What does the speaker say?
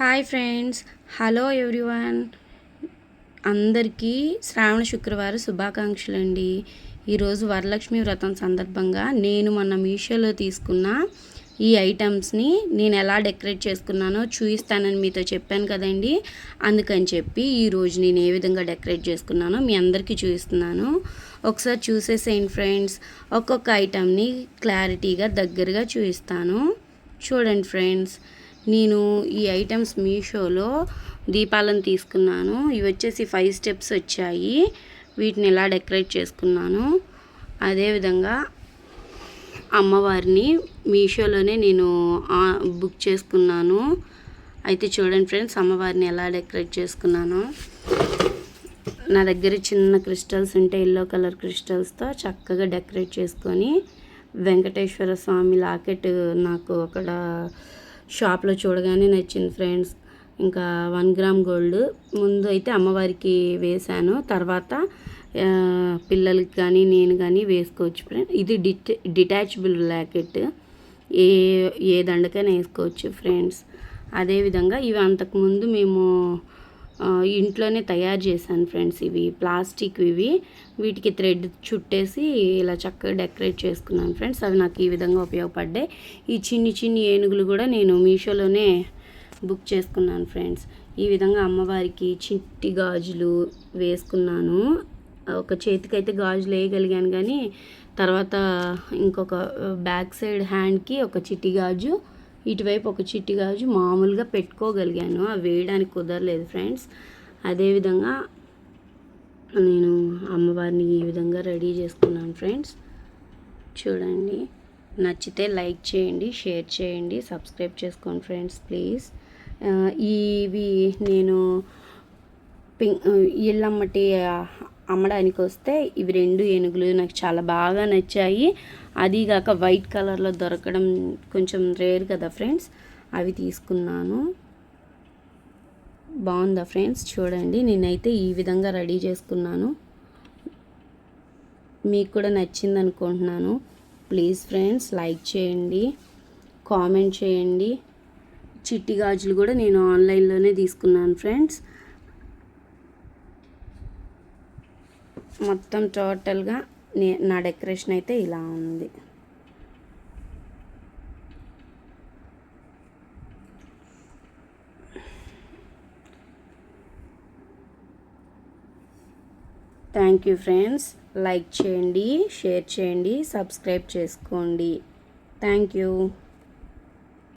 Hi friends, hello everyone. అందరికీ శ్రావణ శుక్రవారం శుభాకాంక్షలు అండి. ఈరోజు వరలక్ష్మి వ్రతం సందర్భంగా నేను మొన్న మీషోలో తీసుకున్న ఈ ఐటమ్స్ని నేను ఎలా డెకరేట్ చేసుకున్నానో చూపిస్తానని మీతో చెప్పాను కదండి. అందుకని చెప్పి ఈరోజు నేను ఏ విధంగా డెకరేట్ చేసుకున్నానో మీ అందరికీ చూపిస్తున్నాను. ఒకసారి చూసేసేయండి ఫ్రెండ్స్. ఒక్కొక్క ఐటమ్ని క్లారిటీగా దగ్గరగా చూపిస్తాను. చూడండి ఫ్రెండ్స్, నేను ఈ ఐటమ్స్ మీషోలో దీపాలను తీసుకున్నాను. ఇవి వచ్చేసి 5 స్టెప్స్ వచ్చాయి. వీటిని ఎలా డెకరేట్ చేసుకున్నాను. అదేవిధంగా అమ్మవారిని మీషోలోనే నేను బుక్ చేసుకున్నాను. అయితే చూడండి ఫ్రెండ్స్, అమ్మవారిని ఎలా డెకరేట్ చేసుకున్నాను. నా దగ్గర చిన్న క్రిస్టల్స్ ఉంటే ఎల్లో కలర్ క్రిస్టల్స్తో చక్కగా డెకరేట్ చేసుకొని వెంకటేశ్వర స్వామి లాకెట్ నాకు అక్కడ షాప్లో చూడగానే నచ్చింది ఫ్రెండ్స్. ఇంకా 1 గ్రామ్ గోల్డ్ ముందు అయితే అమ్మవారికి వేశాను. తర్వాత పిల్లలకి కానీ నేను కానీ వేసుకోవచ్చు ఫ్రెండ్స్. ఇది డిటాచబుల్ లాకెట్, ఏ దండకైనా వేసుకోవచ్చు ఫ్రెండ్స్. అదేవిధంగా ఇవి అంతకుముందు మేము ఇంట్లోనే తయారు చేశాను ఫ్రెండ్స్. ఇవి ప్లాస్టిక్, వీటికి థ్రెడ్ చుట్టేసి ఇలా చక్కగా డెకరేట్ చేసుకున్నాను ఫ్రెండ్స్. అవి నాకు ఈ విధంగా ఉపయోగపడ్డాయి. ఈ చిన్ని ఏనుగులు కూడా నేను మీషోలోనే బుక్ చేసుకున్నాను ఫ్రెండ్స్. ఈ విధంగా అమ్మవారికి చిట్టి గాజులు వేసుకున్నాను. ఒక చేతికైతే గాజులు వేయగలిగాను, కానీ తర్వాత ఇంకొక బ్యాక్ సైడ్ హ్యాండ్కి ఒక చిట్టి గాజు, ఇటువైపు ఒక చిట్టి గాజు మామూలుగా పెట్టుకోగలిగాను. అవి వేయడానికి కుదరలేదు ఫ్రెండ్స్. అదేవిధంగా నేను అమ్మవారిని ఈ విధంగా రెడీ చేసుకున్నాను ఫ్రెండ్స్. చూడండి, నచ్చితే లైక్ చేయండి, షేర్ చేయండి, సబ్స్క్రైబ్ చేసుకోండి ఫ్రెండ్స్ ప్లీజ్. ఇవి నేను ఇళ్ళమ్మటి అమ్మడానికి వస్తే ఇవి 2 ఏనుగులు నాకు చాలా బాగా నచ్చాయి. అదిగాక వైట్ కలర్లో దొరకడం కొంచెం రేర్ కదా ఫ్రెండ్స్. అవి తీసుకున్నాను. బాగుందా ఫ్రెండ్స్? చూడండి, నేనైతే ఈ విధంగా రెడీ చేసుకున్నాను. మీకు కూడా నచ్చింది అనుకుంటున్నాను. ప్లీజ్ ఫ్రెండ్స్ లైక్ చేయండి, కామెంట్ చేయండి. చిట్టి గాజులు కూడా నేను ఆన్లైన్లోనే తీసుకున్నాను ఫ్రెండ్స్. మొత్తం టోటల్గా నా డెకరేషన్ అయితే ఇలా ఉంది. Thank you friends. లైక్ చేయండి, షేర్ చేయండి, సబ్స్క్రైబ్ చేసుకోండి. Thank you.